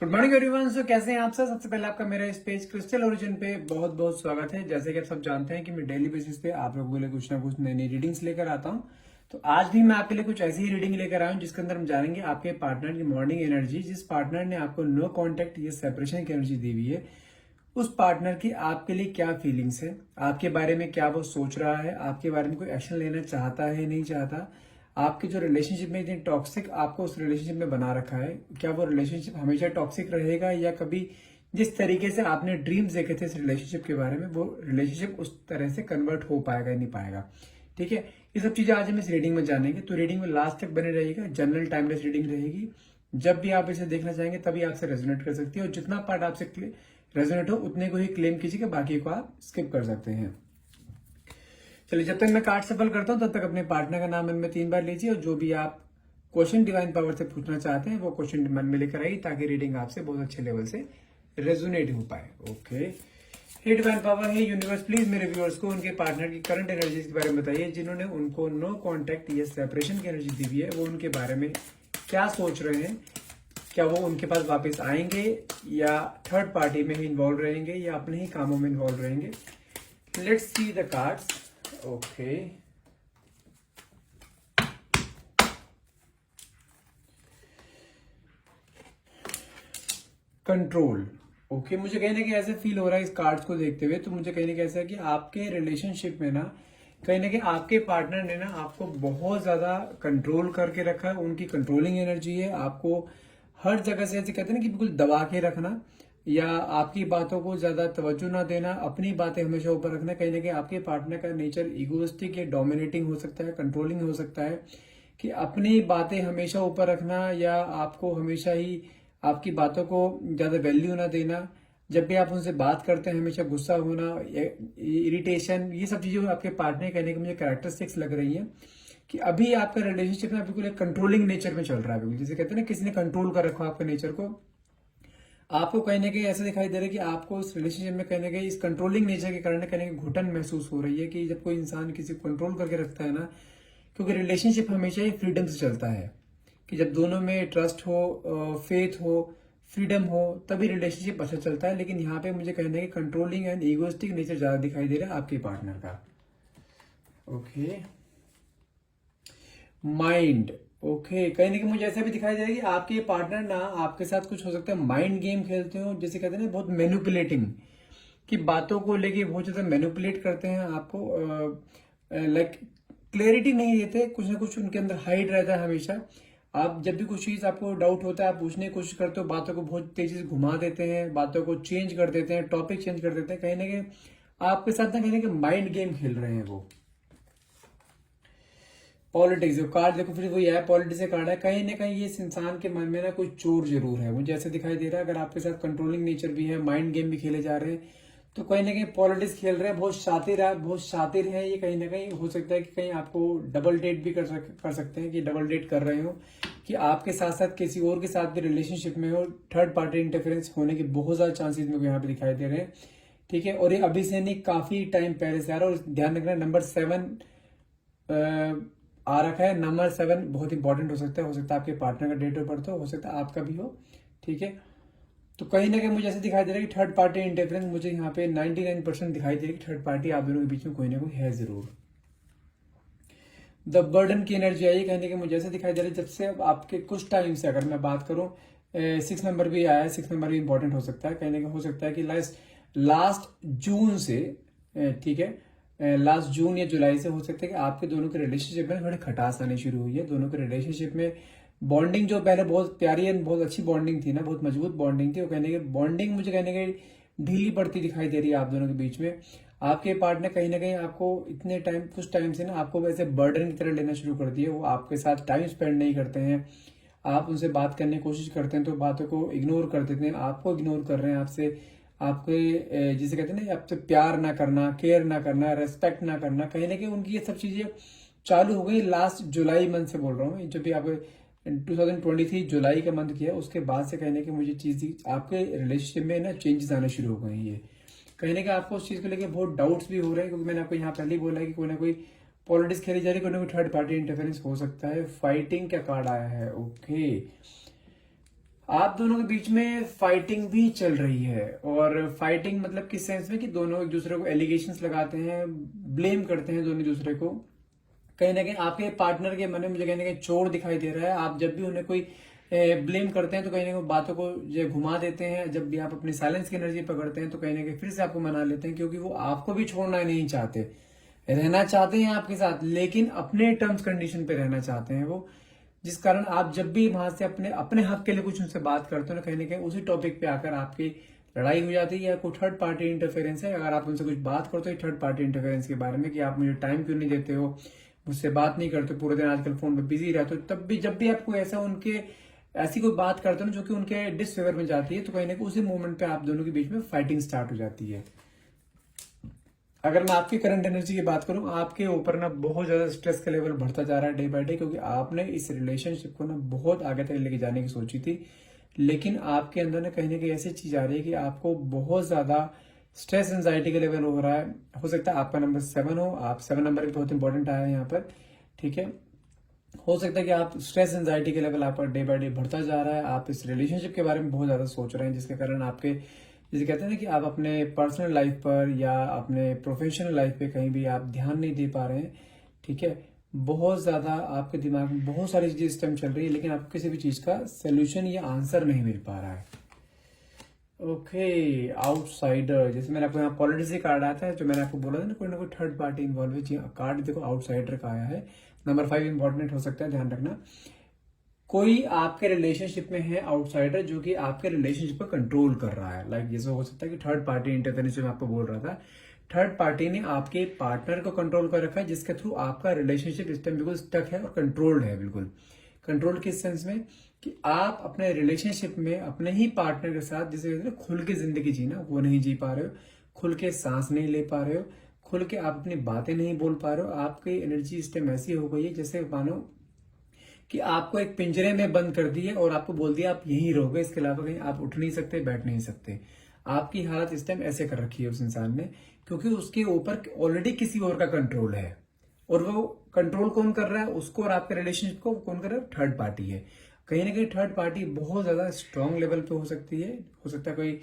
Good morning everyone. सो कैसे हैं आप सब? सबसे पहले आपका मेरा इस पेज क्रिस्टल ओरिजिन पे बहुत बहुत स्वागत है। जैसे कि आप सब जानते हैं कि मैं डेली बेसिस पे आप लोगों के लिए कुछ ना कुछ नई नई रीडिंग्स लेकर आता हूं। तो आज भी मैं आपके लिए कुछ ऐसी ही रीडिंग लेकर आया हूं जिसके अंदर हम जानेंगे आपके पार्टनर की मॉर्निंग एनर्जी। जिस पार्टनर ने आपको नो कॉन्टेक्ट या सेपरेशन की एनर्जी दी हुई है, उस पार्टनर की आपके लिए क्या फीलिंग्स है, आपके बारे में क्या वो सोच रहा है, आपके बारे में कोई एक्शन लेना चाहता है नहीं चाहता, आपके जो रिलेशनशिप में इतनी टॉक्सिक आपको उस रिलेशनशिप में बना रखा है, क्या वो रिलेशनशिप हमेशा टॉक्सिक रहेगा या कभी जिस तरीके से आपने ड्रीम्स देखे थे इस रिलेशनशिप के बारे में वो रिलेशनशिप उस तरह से कन्वर्ट हो पाएगा या नहीं पाएगा। ठीक है, ये सब चीजें आज हम इस रीडिंग में जानेंगे। तो रीडिंग में लास्ट तक बने रहिएगा। जनरल टाइमलेस रीडिंग रहेगी। जब भी आप इसे देखना चाहेंगे तभी आपसे रेजोनेट कर सकती है और जितना पार्ट आपसे रेजोनेट हो उतने को ही क्लेम कीजिएगा, बाकी को आप स्किप कर सकते हैं। चलिए, जब तक मैं कार्ड सफल करता हूं तब तक अपने पार्टनर का नाम मन में 3 बार लीजिए और जो भी आप क्वेश्चन डिवाइन पावर से पूछना चाहते हैं वो क्वेश्चन मन में लेकर आइए ताकि रीडिंग आपसे बहुत अच्छे लेवल से रेजोनेट हो पाए। Okay, hey divine power, hey universe, please मेरे व्यूअर्स को उनके पार्टनर की करंट एनर्जी के बारे में बताइए। जिन्होंने उनको नो कॉन्टेक्ट या सेपरेशन की एनर्जी दी हुई है, वो उनके बारे में क्या सोच रहे हैं। क्या वो उनके पास वापस आएंगे या थर्ड पार्टी में ही इन्वॉल्व रहेंगे या अपने ही कामों में इन्वॉल्व रहेंगे। Let's see the cards. Okay, control. Okay, मुझे कहीं ना कहीं ऐसे फील हो रहा है इस कार्ड्स को देखते हुए, तो मुझे कहीं ना कहीं ऐसा है कि आपके रिलेशनशिप में ना कहीं ना कहीं आपके पार्टनर ने ना आपको बहुत ज्यादा कंट्रोल करके रखा है। उनकी कंट्रोलिंग एनर्जी है। आपको हर जगह से ऐसे कहते हैं ना कि बिल्कुल दबा के रखना या आपकी बातों को ज्यादा तवज्जो ना देना, अपनी बातें हमेशा ऊपर रखना। कहीं ना कहीं आपके पार्टनर का नेचर इगोइस्टिक या डोमिनेटिंग हो सकता है, कंट्रोलिंग हो सकता है, कि अपनी बातें हमेशा ऊपर रखना या आपको हमेशा ही आपकी बातों को ज्यादा वैल्यू ना देना। जब भी आप उनसे बात करते हैं हमेशा गुस्सा होना, इरिटेशन, ये सब चीजें आपके पार्टनर कहने के मुझे कैरेक्टरिस्टिक्स लग रही हैं कि अभी आपका रिलेशनशिप ना बिल्कुल एक कंट्रोलिंग नेचर में चल रहा है। बिल्कुल जैसे कहते हैं ना किसी ने कंट्रोल कर रखा आपके नेचर को। आपको कहीं ना कहीं ऐसा दिखाई दे रहा है कि आपको इस रिलेशनशिप में कहीं ना कहीं इस कंट्रोलिंग नेचर के कारण कहीं ना कहीं घुटन महसूस हो रही है कि जब कोई इंसान किसी को कंट्रोल करके रखता है ना, क्योंकि रिलेशनशिप हमेशा ही फ्रीडम से चलता है कि जब दोनों में ट्रस्ट हो, फेथ हो, फ्रीडम हो, तभी रिलेशनशिप अच्छा चलता है। लेकिन यहाँ पे मुझे कहना है कि कंट्रोलिंग एंड इगोइस्टिक नेचर ज्यादा दिखाई दे रहा है आपके पार्टनर का। Okay, mind. ओके, कहीं ना कहीं मुझे ऐसा भी दिखाई दे रहा है कि आपके पार्टनर ना आपके साथ कुछ हो सकता है माइंड गेम खेलते हो, जैसे कहते हैं ना बहुत मैनिपुलेटिंग, कि बातों को लेके बहुत ज्यादा मैनिपुलेट करते हैं आपको। लाइक क्लैरिटी नहीं देते, कुछ ना कुछ उनके अंदर हाइड रहता है हमेशा। आप जब भी कुछ चीज आपको डाउट होता है आप पूछने की कोशिश करते हो, बातों को बहुत तेजी से घुमा देते हैं, बातों को चेंज कर देते हैं, टॉपिक चेंज कर देते हैं। कहीं ना कहीं आपके साथ ना कहीं ना कहीं माइंड गेम खेल रहे हैं वो। पॉलिटिक्स, जो कार्ड देखो फिर वो यह पॉलिटिक्स का कार्ड है। कहीं ना कहीं ये इस इंसान के मन में ना कोई चोर जरूर है, मुझे ऐसे दिखाई दे रहा है। अगर आपके साथ कंट्रोलिंग नेचर भी है, माइंड गेम भी खेले जा रहे हैं, तो कहीं ना कहीं पॉलिटिक्स खेल रहे हैं। बहुत शातिर है, बहुत शातिर है ये। कहीं ना कहीं हो सकता है कि कहीं आपको डबल डेट भी कर सकते हैं, कि डबल डेट कर रहे हो, कि आपके साथ साथ किसी और के साथ भी रिलेशनशिप में हो। थर्ड पार्टी इंटरफेरेंस होने के बहुत ज्यादा चांसेस मेरे को यहाँ पे दिखाई दे रहे हैं। ठीक है, और ये अभी से नहीं, काफी टाइम पहले से आ रहा है। और ध्यान रखना, नंबर 7 आ रखा है। नंबर 7 बहुत इंपॉर्टेंट हो सकता है आपके पार्टनर का डेट ऑफ बर्थ हो सकता है आपका भी हो। ठीक है, तो कहीं ना कहीं मुझे ऐसे दिखाई दे रहा है कि थर्ड पार्टी इंटरफेरेंस मुझे यहाँ पे 99% दिखाई दे रही है कि थर्ड पार्टी आप दोनों के बीच में कोई ना कोई है जरूर। द बर्डन की एनर्जी आई, कहने के मुझे ऐसा दिखाई दे रहा है जब से आपके कुछ टाइम से, अगर मैं बात करूं 6 नंबर भी आया है, 6 नंबर भी इंपॉर्टेंट हो सकता है। कहने का हो सकता है कि लास्ट जून से, ठीक है, लास्ट जून या जुलाई से हो सकता है कि आपके दोनों के रिलेशनशिप में थोड़ी खटास आनी शुरू हुई है। दोनों के रिलेशनशिप में बॉन्डिंग जो पहले बहुत प्यारी एंड बहुत अच्छी बॉन्डिंग थी ना, बहुत मजबूत बॉन्डिंग थी, वो कहने की बॉन्डिंग मुझे कहने की ढीली पड़ती दिखाई दे रही है आप दोनों के बीच में। आपके पार्टनर कहीं ना कहीं आपको इतने टाइम, कुछ टाइम से ना आपको वैसे बर्डन की तरह लेना शुरू कर दिया। वो आपके साथ टाइम स्पेंड नहीं करते हैं, आप उनसे बात करने की कोशिश करते हैं तो बातों को इग्नोर कर देते हैं, आपको इग्नोर कर रहे हैं। आपसे आपके जिसे कहते हैं ना, आपसे प्यार ना करना, केयर ना करना, रेस्पेक्ट ना करना, कहीं ना कहीं उनकी ये सब चीजें चालू हो गई लास्ट जुलाई मंथ से। बोल रहा हूँ जब भी आप 2023 जुलाई का मंथ किया, उसके बाद से कहने की मुझे चीज आपके रिलेशनशिप में ना चेंजेस आने शुरू हो गए हैं। कहीं ना कहीं आपको उस चीज को लेकर बहुत डाउट्स भी हो रहे हैं, क्योंकि मैंने आपको यहाँ पहले ही बोला है कि कोई ना कोई पॉलिटिक्स खेली जा रही है, कोई ना कोई थर्ड पार्टी इंटरफेरेंस हो सकता है। फाइटिंग का कार्ड आया है। ओके, आप दोनों के बीच में फाइटिंग भी चल रही है। और फाइटिंग मतलब किस सेंस में कि दोनों एक दूसरे को एलिगेशंस लगाते हैं, ब्लेम करते हैं दोनों दूसरे को। कहीं ना कहीं आपके पार्टनर के मन में मुझे कहीं ना कहीं चोर दिखाई दे रहा है। आप जब भी उन्हें कोई ब्लेम करते हैं तो कहीं ना कहीं बातों को जो घुमा देते हैं। जब भी आप अपनी साइलेंस की एनर्जी पकड़ते हैं तो कहीं ना कहीं फिर से आपको मना लेते हैं, क्योंकि वो आपको भी छोड़ना नहीं चाहते, रहना चाहते हैं आपके साथ, लेकिन अपने टर्म्स कंडीशन पे रहना चाहते हैं वो। जिस कारण आप जब भी वहां से अपने अपने हक के लिए कुछ उनसे बात करते हो ना, कहीं ना कहीं उसी टॉपिक पे आकर आपकी लड़ाई हो जाती है, या कोई थर्ड पार्टी इंटरफेरेंस है। अगर आप उनसे कुछ बात करते हो थर्ड पार्टी इंटरफेरेंस के बारे में कि आप मुझे टाइम क्यों नहीं देते हो, मुझसे बात नहीं करते, पूरे दिन आजकल फोन पे बिजी रहते हो, तब भी जब भी आपको ऐसा उनके ऐसी कोई बात करते हो ना जो कि उनके डिसफेवर में जाती है, तो कहीं ना कहीं उसी मोमेंट पे आप दोनों के बीच में फाइटिंग स्टार्ट हो जाती है। अगर मैं आपकी करंट एनर्जी की बात करूं, आपके ऊपर ना बहुत ज्यादा स्ट्रेस का लेवल बढ़ता जा रहा है डे बाय डे, क्योंकि आपने इस रिलेशनशिप को ना बहुत आगे तक लेके जाने की सोची थी, लेकिन आपके अंदर ना कहीं ऐसी चीज आ रही है कि आपको बहुत ज्यादा स्ट्रेस एंजाइटी का लेवल हो रहा है। हो सकता है आपका नंबर 7 हो, आप 7 नंबर भी बहुत इंपॉर्टेंट आया है यहाँ पर, ठीक है। हो सकता है कि आप स्ट्रेस एंजाइटी के लेवल आपका डे बाय डे बढ़ता जा रहा है। आप इस रिलेशनशिप के बारे में बहुत ज्यादा सोच रहे हैं, जिसके कारण आपके जैसे कहते हैं ना कि आप अपने पर्सनल लाइफ पर या अपने प्रोफेशनल लाइफ पे कहीं भी आप ध्यान नहीं दे पा रहे हैं, ठीक है। बहुत ज्यादा आपके दिमाग में बहुत सारी चीजें इस टाइम चल रही है, लेकिन आपको किसी भी चीज का सोल्यूशन या आंसर नहीं मिल पा रहा है। ओके, आउटसाइडर, जैसे मैंने आपको यहाँ पॉलिटिक्स कार्ड आया था, जो मैंने आपको बोला था ना कोई थर्ड पार्टी इन्वॉल्व है। कार्ड देखो आउटसाइडर का आया है, नंबर 5 इंपॉर्टेंट हो सकता है, ध्यान रखना। कोई आपके रिलेशनशिप में है आउटसाइडर जो कि आपके रिलेशनशिप पर कंट्रोल कर रहा है। लाइक जैसे हो सकता है कि थर्ड पार्टी इंटरफेरेंस में आपको बोल रहा था, थर्ड पार्टी ने आपके पार्टनर को कंट्रोल कर रखा है, जिसके थ्रू आपका रिलेशनशिप इस टाइम बिल्कुल स्टक है और कंट्रोल्ड है। बिल्कुल कंट्रोल किस सेंस में कि आप अपने रिलेशनशिप में अपने ही पार्टनर के साथ जैसे खुल के जिंदगी जीना वो नहीं जी पा रहे हो, खुल के सांस नहीं ले पा रहे हो, खुल के आप अपनी बातें नहीं बोल पा रहे हो। आपकी एनर्जी इस टाइम ऐसी हो गई है जैसे मानो कि आपको एक पिंजरे में बंद कर दिए और आपको बोल दिया आप यहीं रहोगे, इसके अलावा कहीं आप उठ नहीं सकते, बैठ नहीं सकते। आपकी हालत इस टाइम ऐसे कर रखी है उस इंसान ने, क्योंकि उसके ऊपर ऑलरेडी किसी और का कंट्रोल है। और वो कंट्रोल कौन कर रहा है उसको और आपके रिलेशनशिप को, कौन कर रहा है? थर्ड पार्टी है। कहीं ना कहीं थर्ड पार्टी बहुत ज्यादा स्ट्रांग लेवल पे हो सकती है। हो सकता है कोई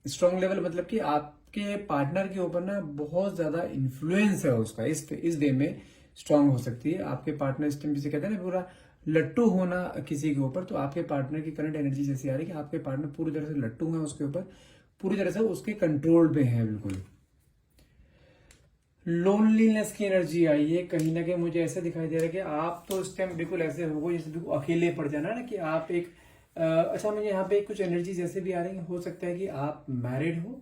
स्ट्रांग लेवल मतलब कि आपके पार्टनर के ऊपर ना बहुत ज्यादा इन्फ्लुएंस है उसका, इस वे में स्ट्रांग हो सकती है। आपके पार्टनर इस टाइम जिसे कहते हैं ना पूरा लट्टू होना किसी के ऊपर, तो आपके पार्टनर की करंट एनर्जी जैसी आ रही है कि आपके पार्टनर पूरी तरह से लट्टू है उसके ऊपर, पूरी तरह से उसके कंट्रोल पे है बिल्कुल। लोनलीनेस की एनर्जी आई है, कहीं ना कहीं मुझे ऐसा दिखाई दे रहा है कि आप तो इस टाइम बिल्कुल ऐसे हो गए जैसे बिल्कुल अकेले पड़ जाना ना, कि आप एक अच्छा मुझे यहाँ पे कुछ एनर्जी जैसे भी आ रही है। हो सकता है कि आप मैरिड हो,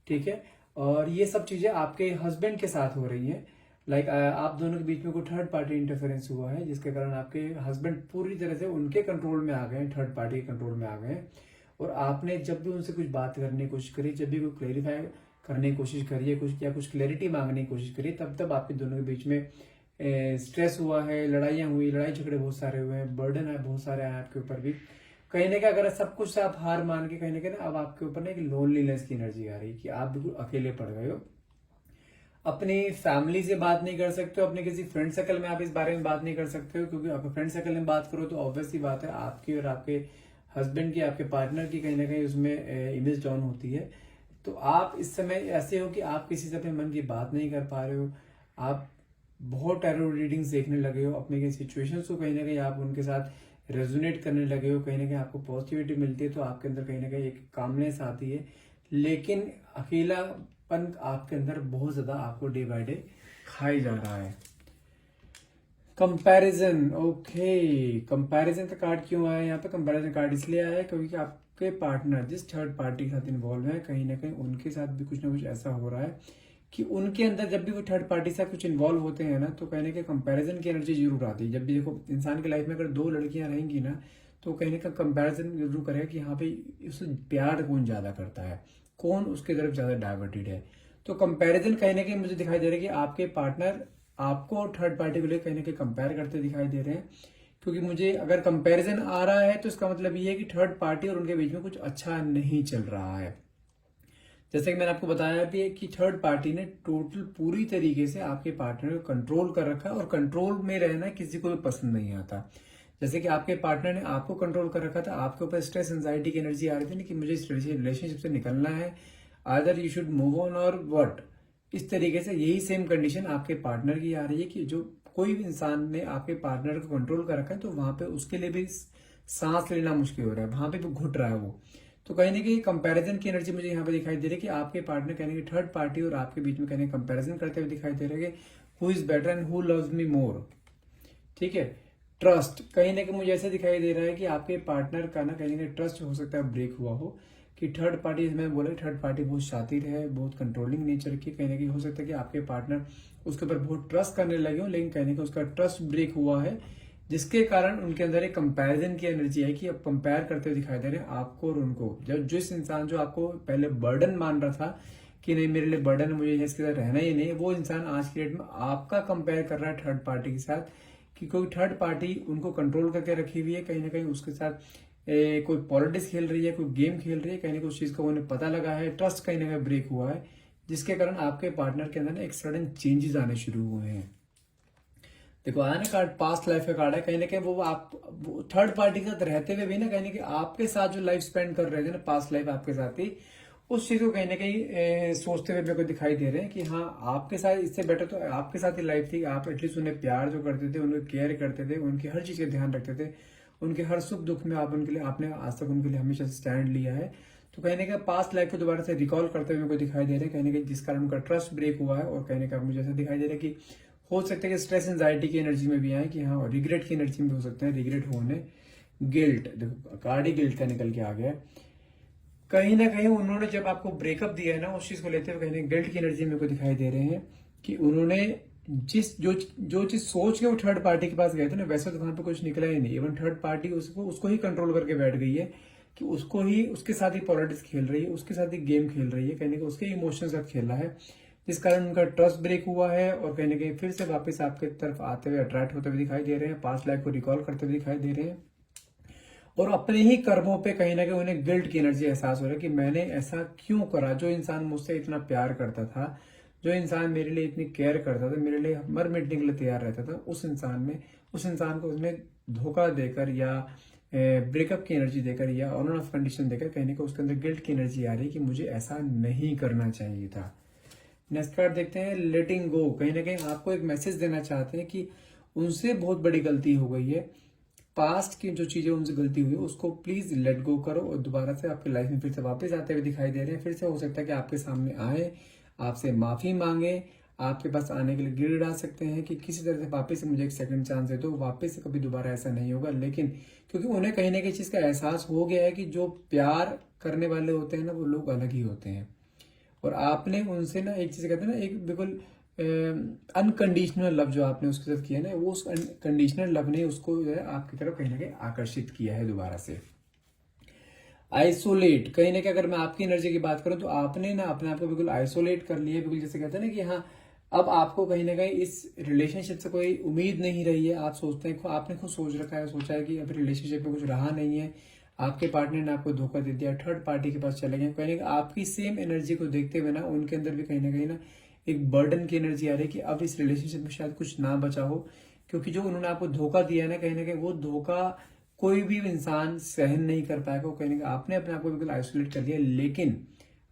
ठीक है, और ये सब चीजें आपके हस्बैंड के साथ हो रही है। लाइक आप दोनों के बीच में कोई थर्ड पार्टी इंटरफेरेंस हुआ है, जिसके कारण आपके हस्बैंड पूरी तरह से उनके कंट्रोल में आ गए हैं, थर्ड पार्टी के कंट्रोल में आ गए हैं। और आपने जब भी उनसे कुछ बात करने की कोशिश करी, जब भी कोई क्लेरिफाई करने की कोशिश करिए, कुछ क्लैरिटी मांगने की कोशिश करिए, तब आपके दोनों के बीच में स्ट्रेस हुआ है, लड़ाइयाँ हुई, लड़ाई झगड़े बहुत सारे हुए हैं, बर्डन है बहुत सारे हैं आपके ऊपर भी। कहीं ना कहीं अगर सब कुछ से आप हार मान के कहीं ना कहीं अब आपके ऊपर ना एक लोनलीनेस की एनर्जी आ रही है कि आप बिल्कुल अकेले पड़ गए हो। अपनी फैमिली से बात नहीं कर सकते हो, अपने किसी फ्रेंड सर्कल में आप इस बारे में बात नहीं कर सकते हो, क्योंकि आप फ्रेंड सर्कल में बात करो तो ऑब्वियस सी बात है आपकी और आपके हस्बैंड की, आपके पार्टनर की कहीं ना कहीं उसमें इमेज डाउन होती है। तो आप इस समय ऐसे हो कि आप किसी से अपने मन की बात नहीं कर पा रहे हो, आप बहुत टैरो रीडिंग्स देखने लगे हो, अपने सिचुएशंस को कहीं ना कहीं आप उनके साथ रेजोनेट करने लगे हो, कहीं ना कहीं आपको पॉजिटिविटी मिलती है, तो आपके अंदर कहीं ना कहीं एक कामनेस आती है। लेकिन अकेलापन आपके अंदर बहुत ज्यादा आपको डे बाय डे खाई जा रहा है। कंपैरिजन, ओके, कंपैरिजन का कार्ड क्यों आया यहाँ पे? कंपैरिजन कार्ड इसलिए आया है क्योंकि आपके पार्टनर जिस थर्ड पार्टी के साथ इन्वॉल्व है, कहीं ना कहीं उनके साथ भी कुछ ना कुछ ऐसा हो रहा है कि उनके अंदर जब भी वो थर्ड पार्टी से कुछ इन्वॉल्व होते हैं ना, तो कहीं ना कहीं कंपैरिजन की एनर्जी जरूर आती है। जब भी देखो इंसान की लाइफ में अगर 2 लड़कियां रहेंगी ना, तो कहीं ना कहीं कंपैरिजन जरूर करेगा कि यहाँ पे उसे प्यार कौन ज्यादा करता है, कौन उसके तरफ ज्यादा डाइवर्टेड है। तो कंपैरिजन कहीं ना कहीं मुझे दिखाई दे रहा है कि आपके पार्टनर आपको थर्ड पार्टी को लेकर कहीं ना कहीं कंपेयर करते दिखाई दे रहे हैं। क्योंकि मुझे अगर कंपैरिजन आ रहा है तो इसका मतलब ये है कि थर्ड पार्टी और उनके बीच में कुछ अच्छा नहीं चल रहा है। जैसे कि मैंने आपको बताया भी है कि थर्ड पार्टी ने टोटल पूरी तरीके से आपके पार्टनर को कंट्रोल कर रखा है, और कंट्रोल में रहना किसी को भी पसंद नहीं आता। जैसे कि आपके पार्टनर ने आपको कंट्रोल कर रखा था, आपके ऊपर स्ट्रेस एंजाइटी की एनर्जी आ रही थी ना कि मुझे इस रिलेशनशिप से निकलना है, आदर यू शुड मूव ऑन और व्हाट। इस तरीके से यही सेम कंडीशन आपके पार्टनर की आ रही है कि जो कोई भी इंसान ने आपके पार्टनर को कंट्रोल कर रखा है तो वहां पे उसके लिए भी सांस लेना मुश्किल हो रहा है, वहां पे भी घुट रहा है वो। तो कहीं ना कहीं कंपैरिजन की एनर्जी मुझे यहाँ पे दिखाई दे रही है कि आपके पार्टनर कहने की थर्ड पार्टी और आपके बीच में कहने कंपैरिजन करते हुए दिखाई दे रहे हैं, who is better and who loves me more. ठीक है, ट्रस्ट कहीं ना कहीं मुझे ऐसा दिखाई दे रहा है कि आपके पार्टनर का ना कहीं ना कहीं ट्रस्ट हो सकता है ब्रेक हुआ हो, कि थर्ड पार्टी, मैं बोला थर्ड पार्टी बहुत शातिर है, बहुत कंट्रोलिंग नेचर की, कहीं ना कहीं हो सकता है कि आपके पार्टनर उसके ऊपर बहुत ट्रस्ट करने लगे हो, लेकिन कहीं ना कहीं उसका ट्रस्ट ब्रेक हुआ है, जिसके कारण उनके अंदर एक कंपैरिजन की एनर्जी है कि अब कंपेयर करते हुए दिखाई दे रहे हैं आपको और उनको। जब जिस इंसान जो आपको पहले बर्डन मान रहा था कि नहीं मेरे लिए बर्डन है, मुझे इसके साथ रहना ही नहीं, वो इंसान आज की डेट में आपका कंपेयर कर रहा है थर्ड पार्टी के साथ, कि कोई थर्ड पार्टी उनको कंट्रोल करके रखी हुई है, कहीं ना कहीं उसके साथ कोई पॉलिटिक्स खेल रही है, कोई गेम खेल रही है, कहीं ना कहीं उस चीज का उन्हें पता लगा है, ट्रस्ट कहीं ना कहीं ब्रेक हुआ है, जिसके कारण आपके पार्टनर के अंदर एक सडन चेंजेस आने शुरू हुए हैं। देखो आया ना कार्ड, पास्ट लाइफ का कार्ड है, कहीं ना कहीं वो आप थर्ड पार्टी के साथ रहते हुए भी ना कहीं ना कहीं आपके साथ जो लाइफ स्पेंड कर रहे थे ना पास्ट लाइफ आपके साथ ही, उस चीज को कहीं ना कहीं सोचते हुए मेरे को दिखाई दे रहे हैं कि हाँ आपके साथ इससे बेटर तो आपके साथ ही लाइफ थी। आप एटलीस्ट उन्हें प्यार जो करते थे, उन्हें केयर करते थे, उनकी हर चीज का ध्यान रखते थे, उनके हर सुख दुख में आप उनके लिए आपने आज तक उनके लिए हमेशा स्टैंड लिया है। तो कहीं ना कहीं पास्ट लाइफ को दोबारा से रिकॉल करते हुए मेरे को दिखाई दे रहे हैं, कहीं ना कहीं जिस कारण उनका ट्रस्ट ब्रेक हुआ है, और कहीं ना कहीं मुझे ऐसा दिखाई दे रहा है कि हो सकता है कि स्ट्रेस एंजाइटी की एनर्जी में भी आए, कि हाँ रिग्रेट की एनर्जी में भी हो सकते हैं, रिग्रेट होने, गिल्ट, देखो कार्ड ही गिल्ट का निकल के आ गया है। कहीं ना कहीं उन्होंने जब आपको ब्रेकअप दिया है ना, उस चीज को लेते हुए कहीं गिल्ट की एनर्जी मेरे को दिखाई दे रहे हैं कि उन्होंने जो चीज सोच के वो थर्ड पार्टी के पास गए थे ना, वैसे तो वहां पे कुछ निकला ही नहीं। इवन थर्ड पार्टी उसको ही कंट्रोल करके बैठ गई है, कि उसको ही उसके साथ ही पॉलिटिक्स खेल रही है, उसके साथ ही गेम खेल रही है, कहीं ना कहीं उसके इमोशन साथ खेला है, जिस कारण उनका ट्रस्ट ब्रेक हुआ है, और कहीं ना कहीं फिर से वापस आपके तरफ आते हुए अट्रैक्ट होते हुए दिखाई दे रहे हैं, पास्ट लाइफ को रिकॉल करते हुए दिखाई दे रहे हैं, और अपने ही कर्मों पे कहीं ना कहीं उन्हें गिल्ट की एनर्जी एहसास हो रहा है कि मैंने ऐसा क्यों करा। जो इंसान मुझसे इतना प्यार करता था, जो इंसान मेरे लिए इतनी केयर करता था, मेरे लिए मर मिटने के लिए तैयार रहता था, उस इंसान को उसने धोखा देकर या ब्रेकअप की एनर्जी देकर या ऑन ऑफ कंडीशन देकर कहीं ना कहीं उसके अंदर गिल्ट की एनर्जी आ रही है कि मुझे ऐसा नहीं करना चाहिए था। नेक्स्ट कार्ड देखते हैं, लेटिंग गो। कहीं ना कहीं आपको एक मैसेज देना चाहते हैं कि उनसे बहुत बड़ी गलती हो गई है, पास्ट की जो चीजें उनसे गलती हुई उसको प्लीज लेट गो करो, और दोबारा से आपकी लाइफ में फिर से वापस आते हुए दिखाई दे रहे हैं। फिर से हो सकता है कि आपके सामने आए, आपसे माफी मांगे, आपके पास आने के लिए गिड़गिड़ा सकते हैं कि किसी तरह से वापस से मुझे एक सेकंड चांस दे दो, वापस से कभी दोबारा ऐसा नहीं होगा। लेकिन क्योंकि उन्हें कहीं ना कहीं चीज का एहसास हो गया है कि जो प्यार करने वाले होते हैं ना, वो लोग अलग ही होते हैं, और आपने उनसे ना एक चीज कहते हैं ना, एक बिल्कुल अनकंडीशनल लव जो आपने उसके साथ किया ना, वो उस अनकंडीशनल लव ने उसको जो है आपकी तरफ कहीं ना कहीं आकर्षित किया है दोबारा से। आइसोलेट, कहीं ना कहीं अगर मैं आपकी एनर्जी की बात करूं तो आपने ना अपने आप को बिल्कुल आइसोलेट कर लिया, बिल्कुल जैसे कहते हैं ना कि हाँ अब आपको कहीं ना कहीं इस रिलेशनशिप से कोई उम्मीद नहीं रही है। आप सोचते हैं, आपने खुद सोच रखा है, सोचा है कि अब रिलेशनशिप में कुछ रहा नहीं है, आपके पार्टनर ने आपको धोखा दे दिया, थर्ड पार्टी के पास चले गए। कहीं ना कहीं आपकी सेम एनर्जी को देखते हुए ना उनके अंदर भी कहीं ना एक बर्डन की एनर्जी आ रही है कि अब इस रिलेशनशिप में शायद कुछ ना बचा हो, क्योंकि जो उन्होंने आपको धोखा दिया है ना कहीं वो धोखा कोई भी इंसान सहन नहीं कर पाएगा। कहीं ना कहीं आपने अपने आप को बिल्कुल आइसोलेट कर दिया। लेकिन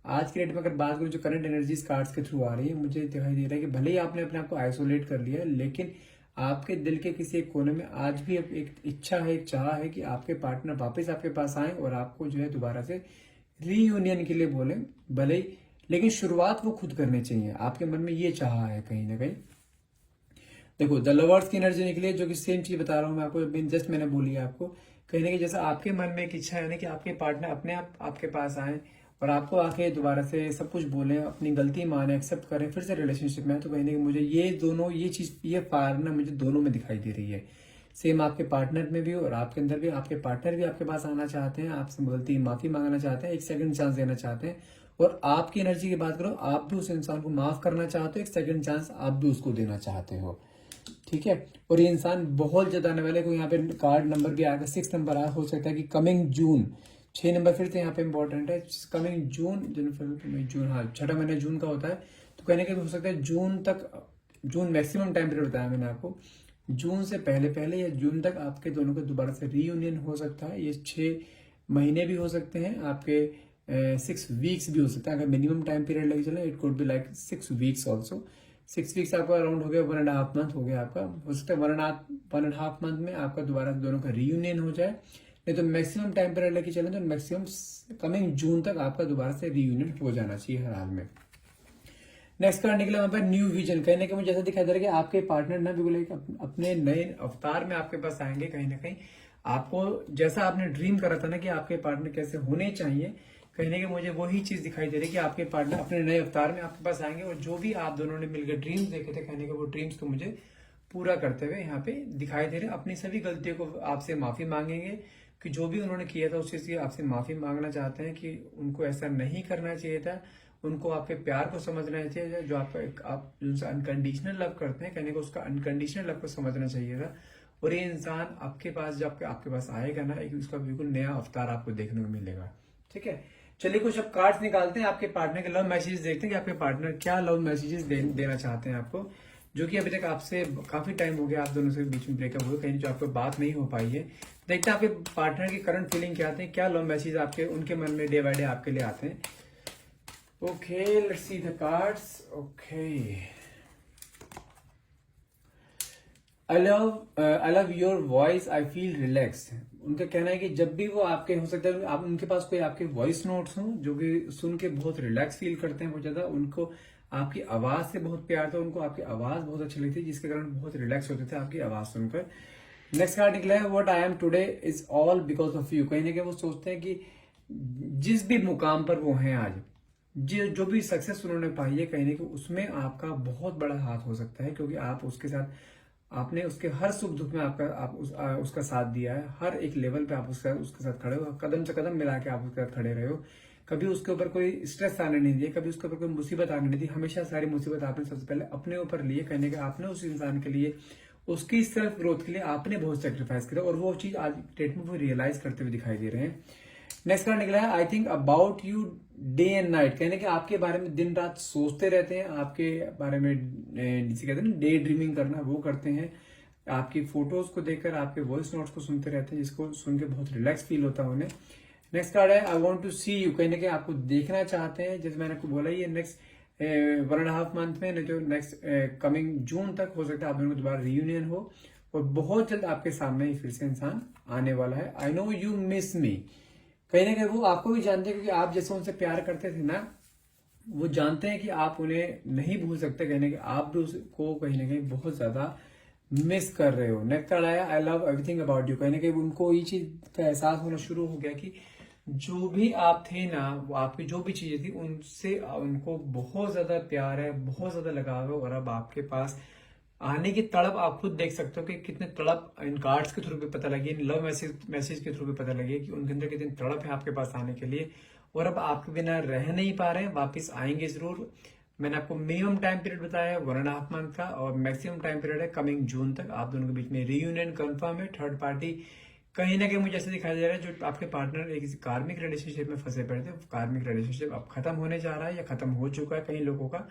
आज के डेट में अगर बात करूं, जो करंट एनर्जीज कार्ड्स के थ्रू आ रही है, मुझे दिखाई दे रहा है कि भले ही आपने अपने आप को आइसोलेट कर लिया, लेकिन आपके दिल के किसी एक कोने में आज भी एक इच्छा है, एक चाह है कि आपके पार्टनर वापस आपके पास आए और आपको जो है दोबारा से रीयूनियन के लिए बोले, भले ही, लेकिन शुरुआत वो खुद करनी चाहिए। आपके मन में ये चाह है कहीं ना कहीं। देखो द लवर्स की एनर्जी निकली है, जो कि सेम चीज बता रहा हूं मैं आपको, जस्ट मैंने बोली है आपको, कहीं ना कहीं जैसा आपके मन में एक इच्छा है ना कि आपके पार्टनर अपने आप आपके पास आए और आपको आके दोबारा से सब कुछ बोले, अपनी गलती माने, एक्सेप्ट करें, फिर से रिलेशनशिप में। तो कहीं ना कहीं मुझे ये चीज ये फायर ना मुझे दोनों में दिखाई दे रही है, सेम आपके पार्टनर में भी और आपके अंदर भी। आपके पार्टनर भी आपके पास आना चाहते हैं, आपसे गलती माफी मांगना चाहते हैं, एक सेकंड चांस देना चाहते हैं। और आपकी एनर्जी की बात करो, आप भी उस इंसान को माफ करना चाहते हो, एक सेकंड चांस आप भी उसको देना चाहते हो, ठीक है। और ये इंसान बहुत ज्यादा आने वाले को, यहाँ पे कार्ड नंबर भी आएगा, 6 नंबर आया, हो सकता है कि कमिंग जून, 6 नंबर फिर से यहाँ पे इंपॉर्टेंट है, कमिंग जून, जून, हाँ छठा महीना जून का होता है। तो कहने के हो सकता है जून तक, जून मैक्सिमम टाइम पीरियड बताया मैंने आपको, जून से पहले पहले या जून तक आपके दोनों का दोबारा से रीयूनियन हो सकता है। ये 6 महीने भी हो सकते हैं, आपके 6 वीक्स भी हो सकता है। अगर मिनिमम टाइम पीरियड लेके चले, it could be like 6 weeks also. 6 weeks आपका अराउंड हो गया, 1.5 मंथ हो गया आपका। हो सकता है 1.5 मंथ में आपका दोबारा दोनों का रीयूनियन हो जाए। नहीं तो मैक्सिमम टाइम पीरियड लेके चले तो मैक्सिमम कमिंग जून तक आपका दोबारा से रीयूनियन हो जाना चाहिए हर हाल में। नेक्स्ट कार्ड निकला वहां पर न्यू विजन। कहने के मुझे जैसा दिखाई दे रहा है कि आपके पार्टनर ना बिल्कुल एक अपने नए अवतार में आपके पास आएंगे। कहीं ना कहीं आपको जैसा आपने ड्रीम करा था ना कि आपके पार्टनर कैसे होने चाहिए, कहने के मुझे वही चीज दिखाई दे रही है कि आपके पार्टनर अपने नए अवतार में आपके पास आएंगे और जो भी आप दोनों ने मिलकर ड्रीम्स देखे थे, कहने के वो ड्रीम्स को मुझे पूरा करते हुए यहाँ पे दिखाई दे रहे हैं। अपनी सभी गलतियों को आपसे माफी मांगेंगे कि जो भी उन्होंने किया था उस चीज की आपसे माफी मांगना चाहते हैं कि उनको ऐसा नहीं करना चाहिए था। उनको आपके प्यार को समझना चाहिए, जो आप जिनसे अनकंडीशनल लव करते हैं, कहने को उसका अनकंडीशनल लव को समझना चाहिए था। और ये इंसान आपके पास जब आपके पास आएगा ना, एक उसका बिल्कुल नया अवतार आपको देखने को मिलेगा। ठीक है, चलिए कुछ अब कार्ड्स निकालते हैं, आपके पार्टनर के लव मैसेजेस देखते हैं कि आपके पार्टनर क्या लव मैसेजेस देना चाहते हैं आपको, जो कि अभी तक आपसे काफी टाइम हो गया, आप दोनों से बीच में ब्रेकअप हुए, कहीं जो आपको बात नहीं हो पाई है। देखते हैं आपके पार्टनर की करंट फीलिंग क्या आते हैं, क्या लव मैसेज आपके उनके मन में डे बाय डे आपके लिए आते हैं। Okay, let's see the cards. Okay, I love your voice, I feel relax. उनका कहना है कि जब भी वो आपके, हो सकता है आप उनके पास कोई आपके वॉइस नोट्स हों जो कि सुन के बहुत रिलैक्स फील करते हैं बहुत ज्यादा। उनको आपकी आवाज से बहुत प्यार था, उनको आपकी आवाज बहुत अच्छी लगती है जिसके कारण बहुत रिलैक्स होते थे आपकी आवाज सुनकर। नेक्स्ट कार्ड निकला है what I am today is all because of you. कहीं ना कहीं वो सोचते हैं कि जिस भी मुकाम पर वो हैं आज, जो भी सक्सेस उन्होंने पाई है, कहीं ना कहीं उसमें आपका बहुत बड़ा हाथ हो सकता है, क्योंकि आप उसके साथ, आपने उसके हर सुख दुख में उसका साथ दिया है। हर एक लेवल पे आप उसके साथ खड़े हो, कदम से कदम मिला के आप उसके साथ खड़े रहे हो। कभी उसके ऊपर कोई स्ट्रेस आने नहीं दिया, कभी उसके ऊपर कोई मुसीबत आने नहीं दी। हमेशा सारी मुसीबत आपने सबसे पहले अपने ऊपर लिए। कहने का आपने उस इंसान के लिए, उसकी सेल्फ ग्रोथ के लिए आपने बहुत सेक्रीफाइस किया और वो चीज आज डेट में वो रियलाइज करते हुए दिखाई दे रहे हैं। नेक्स्ट कार्ड निकला है I think about you day and night. कहने के आपके बारे में दिन रात सोचते रहते हैं, आपके बारे में जिसे कहते हैं ना डे ड्रीमिंग करना, वो करते हैं। आपकी फोटोज को देखकर, आपके वॉइस नोट्स को सुनते रहते हैं, जिसको सुन के बहुत रिलैक्स फील होता है उन्हें। नेक्स्ट कार्ड है I want to see you. कहने के आपको देखना चाहते हैं, जैसे मैंने आपको बोला ये नेक्स्ट 1.5 मंथ में, नहीं तो नेक्स्ट कमिंग जून तक हो सकता है आप दोनों को दोबारा रीयूनियन हो और बहुत जल्द आपके सामने ही फिर से इंसान आने वाला है। आई नो यू मिस मी। कहीं ना कहीं वो आपको भी जानते हैं, क्योंकि आप जैसे उनसे प्यार करते थे ना, वो जानते हैं कि आप उन्हें नहीं भूल सकते। कहने के आप भी उसको कहीं ना कहीं बहुत ज्यादा मिस कर रहे हो। नेक्स्ट कार्ड आया I love everything about you. कहने के उनको ये चीज का एहसास होना शुरू हो गया कि जो भी आप थे ना, वो आपकी जो भी चीजें थी उनसे उनको बहुत ज्यादा प्यार है, बहुत ज्यादा लगाव है। और अब आपके पास आने की तड़प आप खुद देख सकते हो कि कितने तड़प इन कार्ड्स के थ्रू भी पता लगी, इन लव मैसेज के थ्रू भी पता लगी कि उनके अंदर कितनी तड़प है आपके पास आने के लिए। और अब आपके बिना रह नहीं पा रहे हैं, वापिस आएंगे जरूर। मैंने आपको मिनिमम टाइम पीरियड बताया है 1.5 मंथ का, और मैक्सिमम टाइम पीरियड है कमिंग जून तक। आप दोनों के बीच में रीयूनियन कंफर्म है। थर्ड पार्टी कहीं ना कहीं मुझे ऐसे दिखाई दे रहा है, जो आपके पार्टनर एक कार्मिक रिलेशनशिप में फंसे पड़े थे, कार्मिक रिलेशनशिप अब खत्म होने जा रहा है या खत्म हो चुका है कई लोगों का।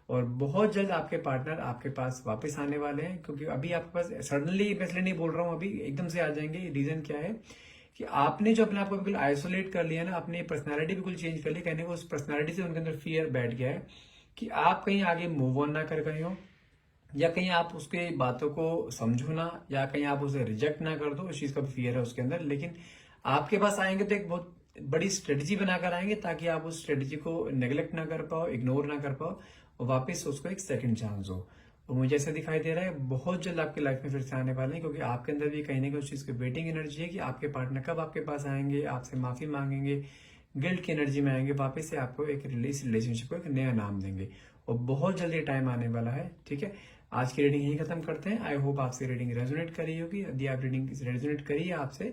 और बहुत जल्द आपके पार्टनर आपके पास वापस आने वाले हैं, क्योंकि अभी आपके पास सडनली, मैं इसलिए नहीं बोल रहा हूँ अभी एकदम से आ जाएंगे। रीजन क्या है कि आपने जो अपने आप को बिल्कुल आइसोलेट कर लिया ना, अपनी पर्सनैलिटी बिल्कुल चेंज कर ली। कहने को उस पर्सनैलिटी से उनके अंदर फियर बैठ गया है कि आप कहीं आगे मूव ऑन ना कर गए हो, या कहीं आप उसके बातों को समझो ना, या कहीं आप उसे रिजेक्ट ना कर दो। उस चीज का फियर है उसके अंदर। लेकिन आपके पास आएंगे तो एक बहुत बड़ी स्ट्रेटजी बनाकर आएंगे, ताकि आप उस स्ट्रेटजी को नेग्लेक्ट ना कर पाओ, इग्नोर ना कर पाओ, और वापस उसको एक सेकंड चांस हो। और मुझे ऐसा दिखाई दे रहा है बहुत जल्द आपकी लाइफ में फिर से आने वाले हैं, क्योंकि आपके अंदर भी कहीं ना कहीं उस चीज की वेटिंग एनर्जी है कि आपके पार्टनर कब आपके पास आएंगे, आपसे माफी मांगेंगे, गिल्ट की एनर्जी में आएंगे, वापस से आपको एक रिलेशनशिप को एक नया नाम देंगे। और बहुत जल्दी टाइम आने वाला है। ठीक है, आज की रीडिंग यही खत्म करते हैं। आई होप आपसे रीडिंग रेजोनेट करी होगी। यदि आप रीडिंग रेजोनेट करी है आपसे,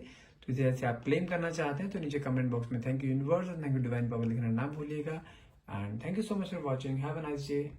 तो जैसे आप क्लेम करना चाहते हैं तो नीचे कमेंट बॉक्स में थैंक यू यूनिवर्स और थैंक यू डिवाइन पावर लिखना ना भूलिएगा। And thank you so much for watching. Have a nice day.